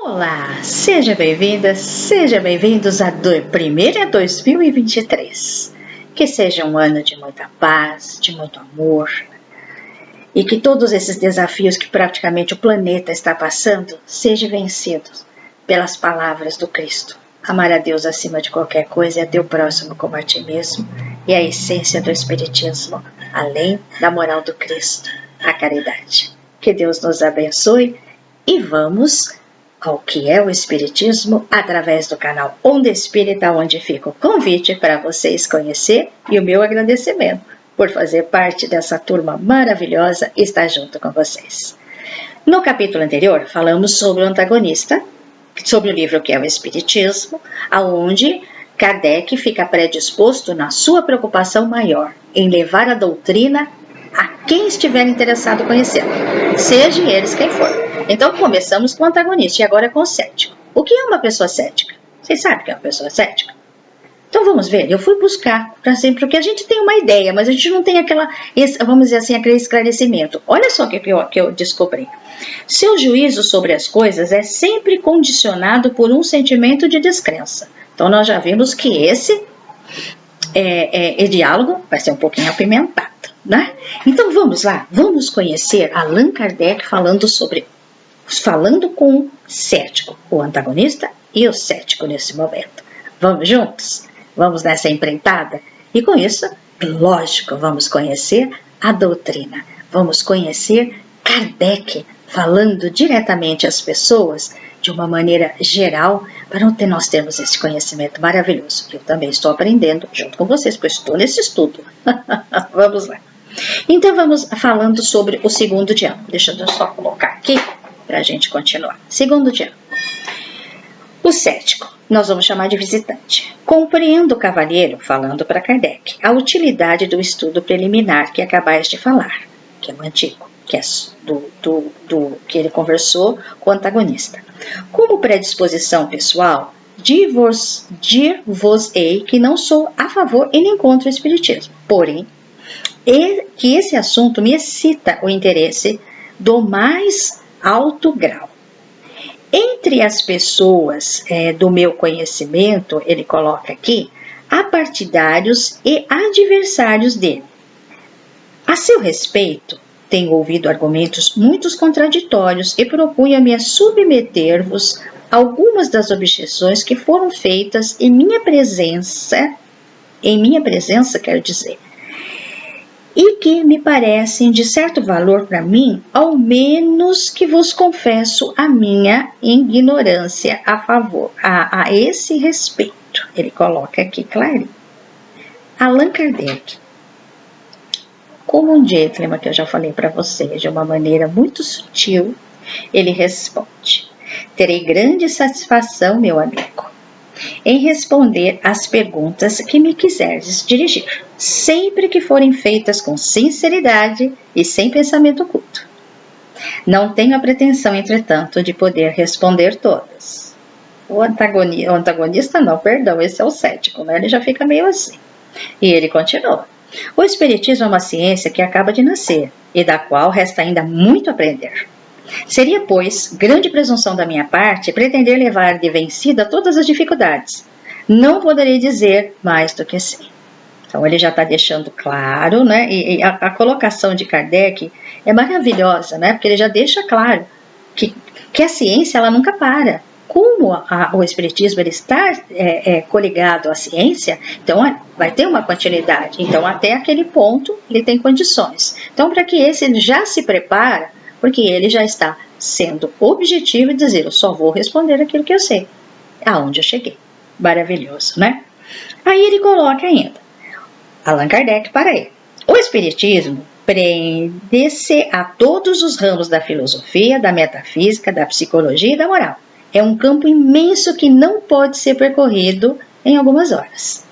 Olá, seja bem-vinda, seja bem-vindos a 2023. Que seja um ano de muita paz, de muito amor e que todos esses desafios que praticamente o planeta está passando sejam vencidos pelas palavras do Cristo. Amar a Deus acima de qualquer coisa e a teu próximo como a ti mesmo e a essência do Espiritismo, além da moral do Cristo, a caridade. Que Deus nos abençoe e vamos ao que é o Espiritismo através do canal Onda Espírita, onde fica o convite para vocês conhecer e o meu agradecimento por fazer parte dessa turma maravilhosa e estar junto com vocês. No capítulo anterior, falamos sobre o antagonista, sobre o livro que é o Espiritismo, aonde Kardec fica predisposto na sua preocupação maior em levar a doutrina a quem estiver interessado em conhecê-la, sejam eles quem for. Então começamos com o antagonista e agora com o cético. O que é uma pessoa cética? Vocês sabem o que é uma pessoa cética? Então vamos ver, eu fui buscar para sempre, porque a gente tem uma ideia, mas a gente não tem vamos dizer assim, aquele esclarecimento. Olha só o que eu descobri. Seu juízo sobre as coisas é sempre condicionado por um sentimento de descrença. Então nós já vimos que esse diálogo vai ser um pouquinho apimentado, né? Então vamos lá, vamos conhecer Allan Kardec falando com o cético, o antagonista e o cético nesse momento. Vamos juntos? Vamos nessa empreitada? E com isso, lógico, vamos conhecer a doutrina. Vamos conhecer Kardec falando diretamente às pessoas de uma maneira geral, para nós termos esse conhecimento maravilhoso. Eu também estou aprendendo junto com vocês, porque estou nesse estudo. Vamos lá. Então vamos falando sobre o segundo diálogo. Deixa eu só colocar aqui para a gente continuar. Segundo diálogo. O cético, nós vamos chamar de visitante. Compreendo, cavalheiro, falando para Kardec, a utilidade do estudo preliminar que acabais de falar, que é o antigo, que é que ele conversou com o antagonista. Como predisposição pessoal, dir-vos-ei que não sou a favor e nem contra o espiritismo. Porém, que esse assunto me excita o interesse do mais alto grau. Entre as pessoas do meu conhecimento, ele coloca aqui, há partidários e adversários dele. A seu respeito, tenho ouvido argumentos muito contraditórios e propunha-me a submeter-vos algumas das objeções que foram feitas em minha presença, quero dizer, e que me parecem de certo valor para mim, ao menos que vos confesso a minha ignorância a esse respeito. Ele coloca aqui clarinho. Allan Kardec, como um gentleman que eu já falei para vocês, de uma maneira muito sutil, ele responde: terei grande satisfação, meu amigo, em responder às perguntas que me quiseres dirigir, sempre que forem feitas com sinceridade e sem pensamento oculto. Não tenho a pretensão, entretanto, de poder responder todas. O antagonista não, perdão, esse é o cético, né? Ele já fica meio assim. E ele continua. O Espiritismo é uma ciência que acaba de nascer e da qual resta ainda muito a aprender. Seria, pois, grande presunção da minha parte pretender levar de vencida todas as dificuldades. Não poderei dizer mais do que sim. Então ele já está deixando claro, né? E a colocação de Kardec é maravilhosa, né? Porque ele já deixa claro que a ciência ela nunca para. Como o Espiritismo ele está coligado à ciência, então vai ter uma continuidade. Então até aquele ponto ele tem condições. Então para que esse ele já se prepara, porque ele já está sendo objetivo e dizer, eu só vou responder aquilo que eu sei, aonde eu cheguei. Maravilhoso, né? Aí ele coloca ainda, Allan Kardec para ele, o Espiritismo prende-se a todos os ramos da filosofia, da metafísica, da psicologia e da moral. É um campo imenso que não pode ser percorrido em algumas horas.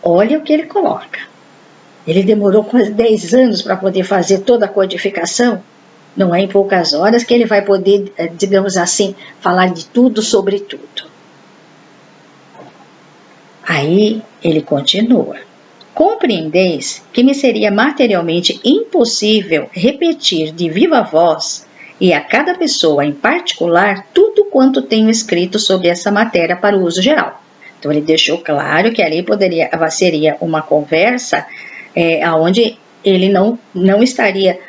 Olha o que ele coloca. Ele demorou quase 10 anos para poder fazer toda a codificação. Não é em poucas horas que ele vai poder, digamos assim, falar de tudo sobre tudo. Aí ele continua. Compreendeis que me seria materialmente impossível repetir de viva voz e a cada pessoa em particular tudo quanto tenho escrito sobre essa matéria para o uso geral. Então ele deixou claro que ali seria uma conversa onde ele não estaria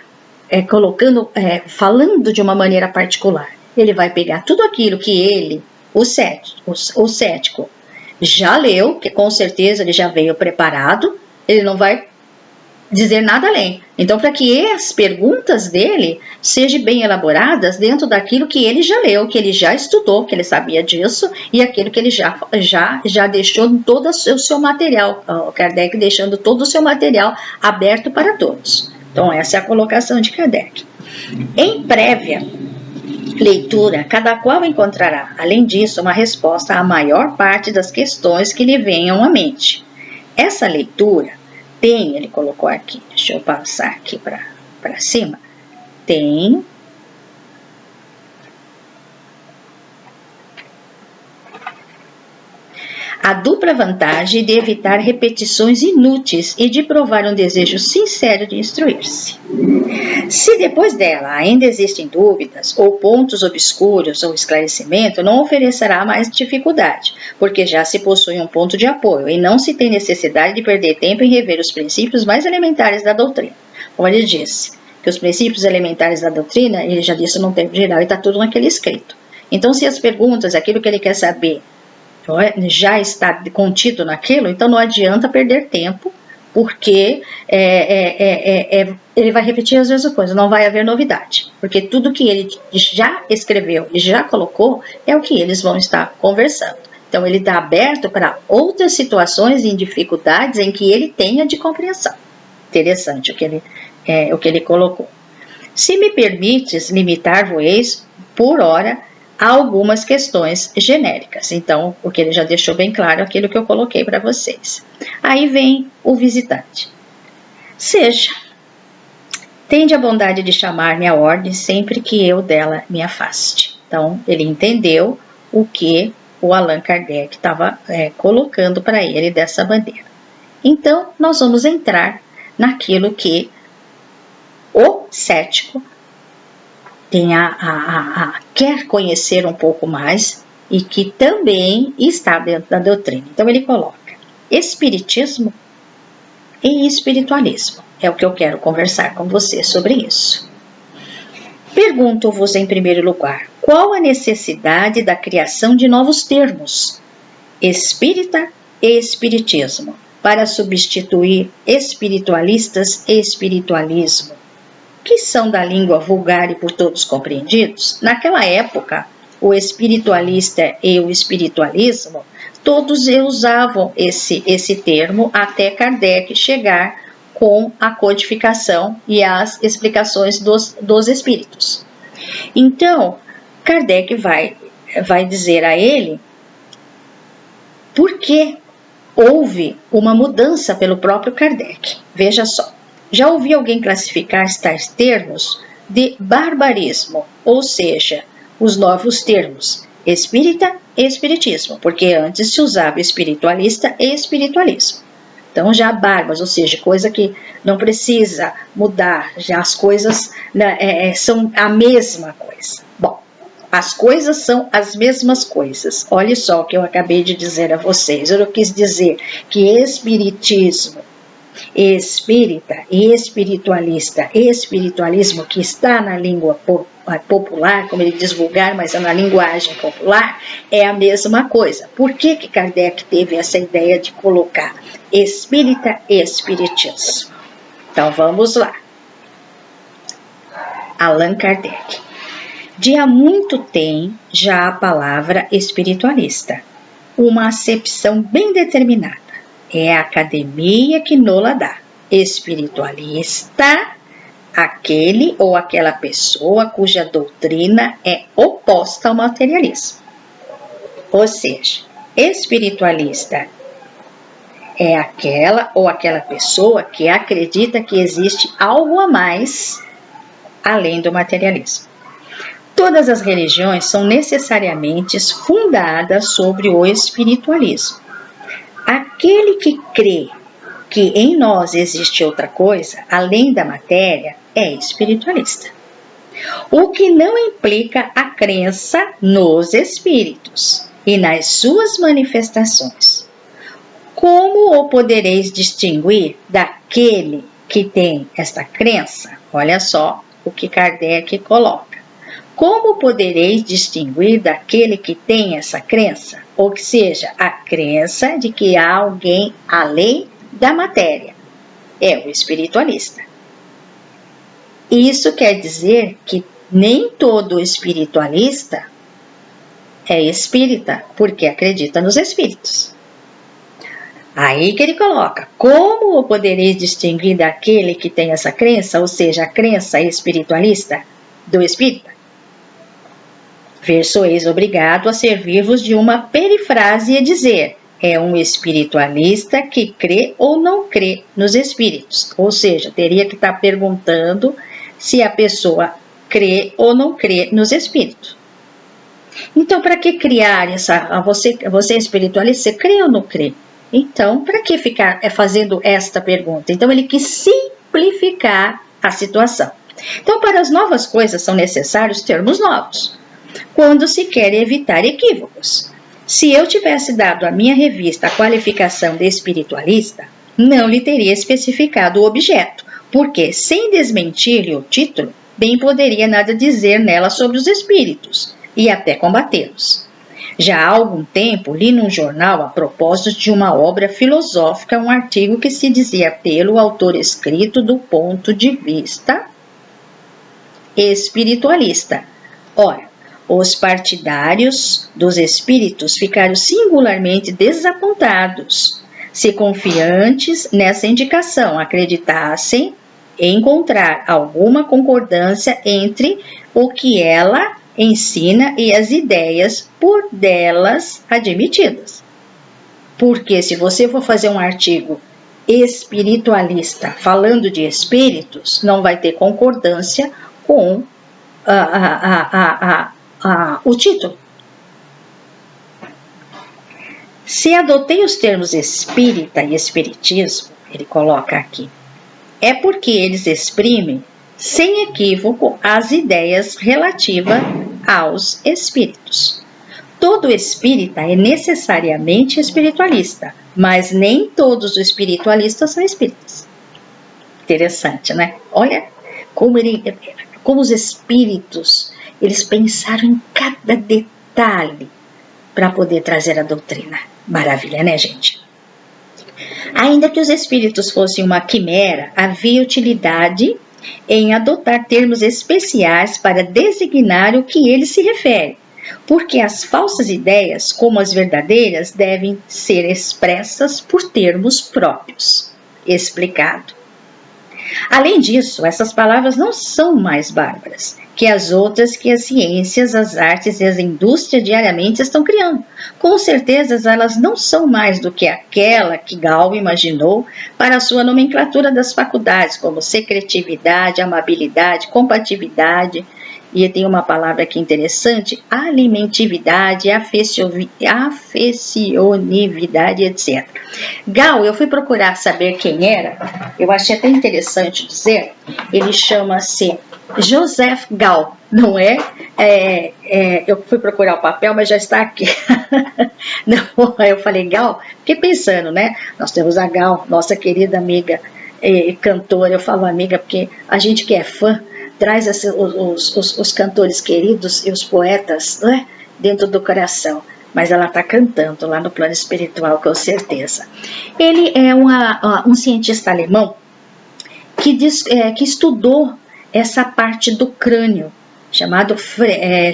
falando de uma maneira particular. Ele vai pegar tudo aquilo que ele, o cético, já leu, que com certeza ele já veio preparado, ele não vai dizer nada além. Então, para que as perguntas dele sejam bem elaboradas dentro daquilo que ele já leu, que ele já estudou, que ele sabia disso, e aquilo que ele já deixou todo o seu material, o Kardec deixando todo o seu material aberto para todos. Então, essa é a colocação de Kardec. Em prévia leitura, cada qual encontrará, além disso, uma resposta à maior parte das questões que lhe venham à mente. Essa leitura tem, ele colocou aqui, deixa eu passar aqui para cima, tem a dupla vantagem de evitar repetições inúteis e de provar um desejo sincero de instruir-se. Se depois dela ainda existem dúvidas ou pontos obscuros ou esclarecimento, não oferecerá mais dificuldade, porque já se possui um ponto de apoio e não se tem necessidade de perder tempo em rever os princípios mais elementares da doutrina. Como ele disse, que os princípios elementares da doutrina, ele já disse no tempo geral, e está tudo naquele escrito. Então, se as perguntas, aquilo que ele quer saber, já está contido naquilo, então não adianta perder tempo, porque ele vai repetir as mesmas coisas, não vai haver novidade, porque tudo que ele já escreveu e já colocou é o que eles vão estar conversando. Então ele está aberto para outras situações e dificuldades em que ele tenha de compreensão. Interessante o que ele colocou. Se me permites, limitar-vos por hora a algumas questões genéricas. Então, o que ele já deixou bem claro, aquilo que eu coloquei para vocês. Aí vem o visitante. Seja, tende a bondade de chamar-me à ordem sempre que eu dela me afaste. Então, ele entendeu o que o Allan Kardec estava colocando para ele dessa maneira. Então, nós vamos entrar naquilo que o cético quer conhecer um pouco mais e que também está dentro da doutrina. Então ele coloca espiritismo e espiritualismo. É o que eu quero conversar com você sobre isso. Pergunto-vos em primeiro lugar, qual a necessidade da criação de novos termos, espírita e espiritismo, para substituir espiritualistas e espiritualismo, que são da língua vulgar e por todos compreendidos? Naquela época, o espiritualista e o espiritualismo, todos usavam esse termo até Kardec chegar com a codificação e as explicações dos espíritos. Então, Kardec vai dizer a ele por que houve uma mudança pelo próprio Kardec. Veja só. Já ouvi alguém classificar tais termos de barbarismo, ou seja, os novos termos espírita e espiritismo, porque antes se usava espiritualista e espiritualismo. Então já bárbaros, ou seja, coisa que não precisa mudar, já as coisas são a mesma coisa. Bom, as coisas são as mesmas coisas. Olha só o que eu acabei de dizer a vocês. Eu quis dizer que espiritismo, espírita e espiritualista e espiritualismo, que está na língua popular, como ele diz vulgar, mas é na linguagem popular, é a mesma coisa. Por que Kardec teve essa ideia de colocar espírita e espiritismo? Então vamos lá. Allan Kardec. De há muito tem já a palavra espiritualista, uma acepção bem determinada. É a academia que nola dá. Espiritualista, aquele ou aquela pessoa cuja doutrina é oposta ao materialismo. Ou seja, espiritualista é aquela ou aquela pessoa que acredita que existe algo a mais além do materialismo. Todas as religiões são necessariamente fundadas sobre o espiritualismo. Aquele que crê que em nós existe outra coisa, além da matéria, é espiritualista. o que não implica a crença nos espíritos e nas suas manifestações. Como o podereis distinguir daquele que tem esta crença? Olha só o que Kardec coloca. Como podereis distinguir daquele que tem essa crença? Ou seja, a crença de que há alguém além da matéria. É o espiritualista. Isso quer dizer que nem todo espiritualista é espírita, porque acredita nos espíritos. Aí que ele coloca, como o podereis distinguir daquele que tem essa crença, ou seja, a crença espiritualista do espírita? Ver sois obrigado a servir-vos de uma perifrase e dizer, é um espiritualista que crê ou não crê nos espíritos. Ou seja, teria que estar perguntando se a pessoa crê ou não crê nos espíritos. Então, para que criar essa... Você é espiritualista, você crê ou não crê? Então, para que ficar fazendo esta pergunta? Então, ele quis simplificar a situação. Então, para as novas coisas são necessários termos novos, quando se quer evitar equívocos. Se eu tivesse dado à minha revista a qualificação de espiritualista, não lhe teria especificado o objeto, porque, sem desmentir-lhe o título, bem poderia nada dizer nela sobre os espíritos, e até combatê-los. Já há algum tempo li num jornal, a propósito de uma obra filosófica, um artigo que se dizia pelo autor escrito do ponto de vista espiritualista. Ora, os partidários dos espíritos ficaram singularmente desapontados, se confiantes nessa indicação acreditassem encontrar alguma concordância entre o que ela ensina e as ideias por delas admitidas. Porque se você for fazer um artigo espiritualista falando de espíritos, não vai ter concordância com o título. Se adotei os termos espírita e espiritismo, ele coloca aqui, é porque eles exprimem, sem equívoco, as ideias relativas aos espíritos. Todo espírita é necessariamente espiritualista, mas nem todos os espiritualistas são espíritas. Interessante, né? Olha como os espíritos, eles pensaram em cada detalhe para poder trazer a doutrina. Maravilha, né, gente? Ainda que os espíritos fossem uma quimera, havia utilidade em adotar termos especiais para designar o que ele se refere, porque as falsas ideias, como as verdadeiras, devem ser expressas por termos próprios. Explicado. Além disso, essas palavras não são mais bárbaras que as outras que as ciências, as artes e as indústrias diariamente estão criando. Com certeza, elas não são mais do que aquela que Gal imaginou para a sua nomenclatura das faculdades, como secretividade, amabilidade, compatibilidade, e tem uma palavra aqui interessante, alimentividade, afecionividade, etc. Gal, eu fui procurar saber quem era, eu achei até interessante dizer, ele chama-se Joseph Gal, não é? Eu fui procurar o papel, mas já está aqui. Não, eu falei Gal, fiquei pensando, né? Nós temos a Gal, nossa querida amiga e cantora, eu falo amiga porque a gente que é fã, traz os cantores queridos e os poetas, né, dentro do coração. Mas ela está cantando lá no plano espiritual, com certeza. Ele é um cientista alemão que estudou essa parte do crânio,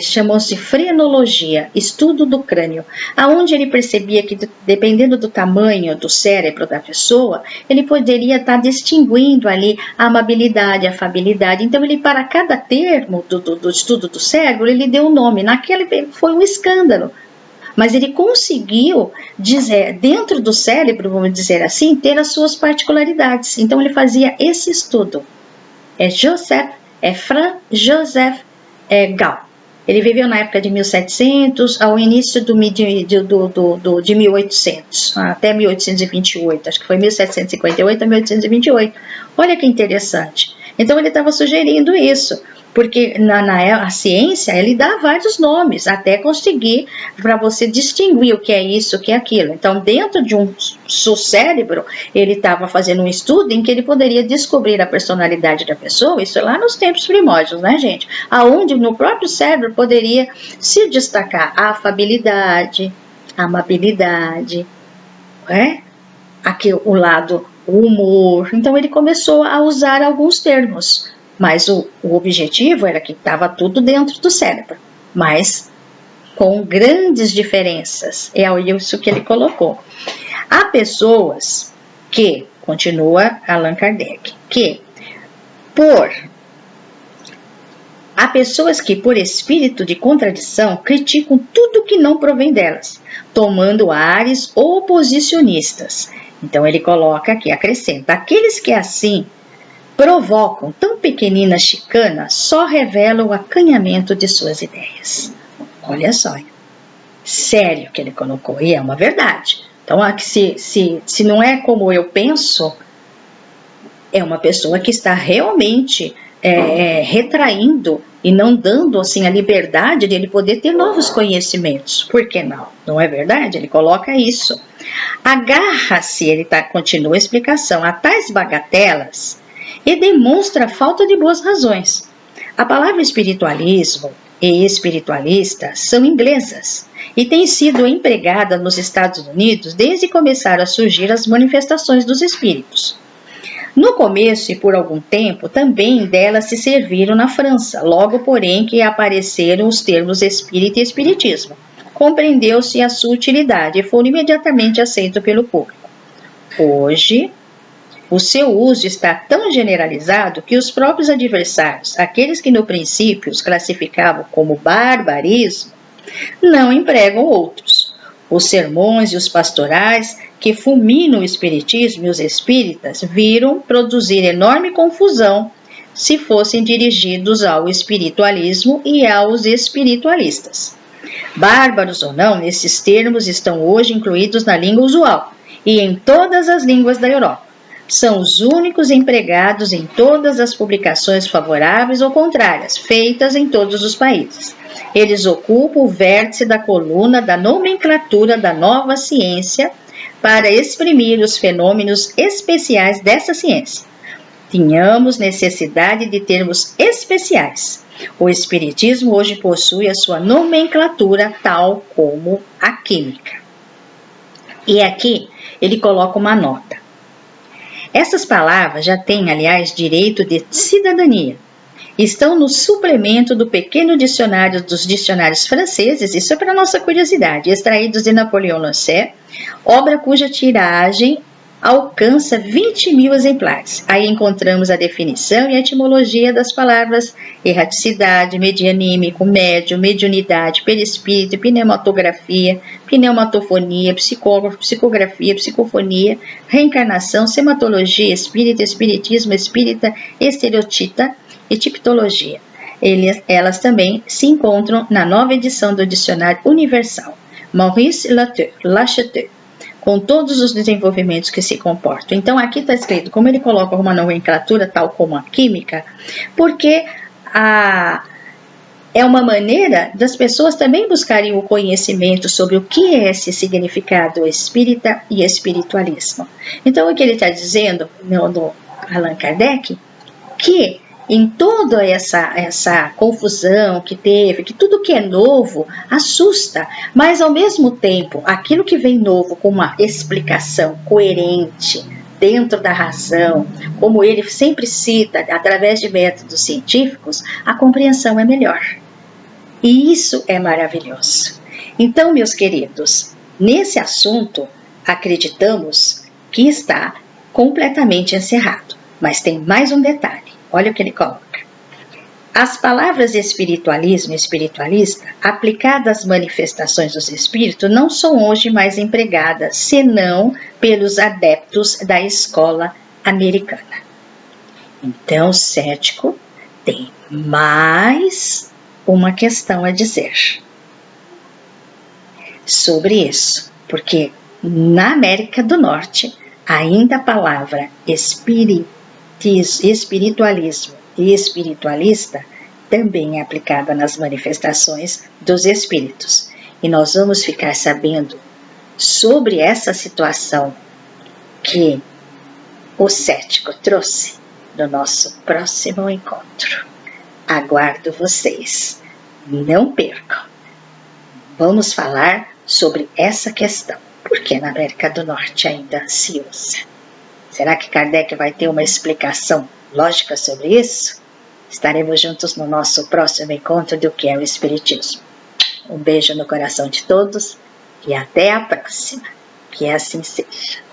chamou-se frenologia, estudo do crânio, aonde ele percebia que, dependendo do tamanho do cérebro da pessoa, ele poderia estar distinguindo ali a amabilidade, a afabilidade. Então, ele, para cada termo do estudo do cérebro, ele deu um nome. Naquele foi um escândalo. Mas ele conseguiu dizer, dentro do cérebro, vamos dizer assim, ter as suas particularidades. Então, ele fazia esse estudo. Franz Joseph Gal. Ele viveu na época de 1700 ao início de 1800, até 1828, acho que foi 1758 a 1828. Olha que interessante. Então ele estava sugerindo isso, Porque a ciência, ele dá vários nomes, até conseguir, para você distinguir o que é isso, o que é aquilo. Então, dentro de seu cérebro, ele estava fazendo um estudo em que ele poderia descobrir a personalidade da pessoa, isso lá nos tempos primórdios, né, gente? Aonde no próprio cérebro poderia se destacar a afabilidade, a amabilidade, aqui o lado, o humor. Então, ele começou a usar alguns termos. Mas o objetivo era que estava tudo dentro do cérebro, mas com grandes diferenças. É isso que ele colocou. Há pessoas que, continua Allan Kardec, há pessoas que, por espírito de contradição, criticam tudo que não provém delas, tomando ares oposicionistas. Então ele coloca aqui, acrescenta, aqueles que assim provocam tão pequenina chicana só revelam o acanhamento de suas ideias. Olha só, sério que ele colocou, e é uma verdade. Então, se não é como eu penso, é uma pessoa que está realmente retraindo e não dando assim a liberdade de ele poder ter novos conhecimentos. Por que não? Não é verdade? Ele coloca isso. Agarra-se, ele continua a explicação, a tais bagatelas e demonstra falta de boas razões. A palavra espiritualismo e espiritualista são inglesas e têm sido empregada nos Estados Unidos desde que começaram a surgir as manifestações dos espíritos. No começo e por algum tempo também delas se serviram na França, logo porém que apareceram os termos espírita e espiritismo. Compreendeu-se a sua utilidade e foram imediatamente aceitos pelo público. Hoje, o seu uso está tão generalizado que os próprios adversários, aqueles que no princípio os classificavam como barbarismo, não empregam outros. Os sermões e os pastorais que fulminam o espiritismo e os espíritas viram produzir enorme confusão se fossem dirigidos ao espiritualismo e aos espiritualistas. Bárbaros ou não, esses termos estão hoje incluídos na língua usual e em todas as línguas da Europa. São os únicos empregados em todas as publicações favoráveis ou contrárias, feitas em todos os países. Eles ocupam o vértice da coluna da nomenclatura da nova ciência para exprimir os fenômenos especiais dessa ciência. Tínhamos necessidade de termos especiais. O espiritismo hoje possui a sua nomenclatura tal como a química. E aqui ele coloca uma nota. Essas palavras já têm, aliás, direito de cidadania. Estão no suplemento do pequeno dicionário dos dicionários franceses, isso é para nossa curiosidade, extraídos de Napoleão Lancet, obra cuja tiragem alcança 20.000 exemplares. Aí encontramos a definição e a etimologia das palavras erraticidade, medianímico, médio, mediunidade, perispírito, pneumatografia, pneumatofonia, psicógrafo, psicografia, psicofonia, reencarnação, sematologia, espírita, espiritismo, espírita, estereotita e tipologia. Elas também se encontram na nova edição do Dicionário Universal, Maurice Lacheteux, com todos os desenvolvimentos que se comportam. Então, aqui está escrito, como ele coloca uma nomenclatura, tal como a química, porque é uma maneira das pessoas também buscarem o conhecimento sobre o que é esse significado espírita e espiritualismo. Então, o que ele está dizendo no Allan Kardec, que em toda essa confusão que teve, que tudo que é novo assusta, mas ao mesmo tempo, aquilo que vem novo com uma explicação coerente, dentro da razão, como ele sempre cita, através de métodos científicos, a compreensão é melhor. E isso é maravilhoso. Então, meus queridos, nesse assunto, acreditamos que está completamente encerrado. Mas tem mais um detalhe. Olha o que ele coloca. As palavras espiritualismo e espiritualista, aplicadas às manifestações dos espíritos, não são hoje mais empregadas, senão pelos adeptos da escola americana. Então, o cético tem mais uma questão a dizer sobre isso, porque na América do Norte, ainda a palavra espiritualismo e espiritualista também é aplicada nas manifestações dos espíritos. E nós vamos ficar sabendo sobre essa situação que o cético trouxe no nosso próximo encontro. Aguardo vocês. Não percam. Vamos falar sobre essa questão. Por que na América do Norte ainda se usa? Será que Kardec vai ter uma explicação lógica sobre isso? Estaremos juntos no nosso próximo encontro do que é o Espiritismo. Um beijo no coração de todos e até a próxima. Que assim seja.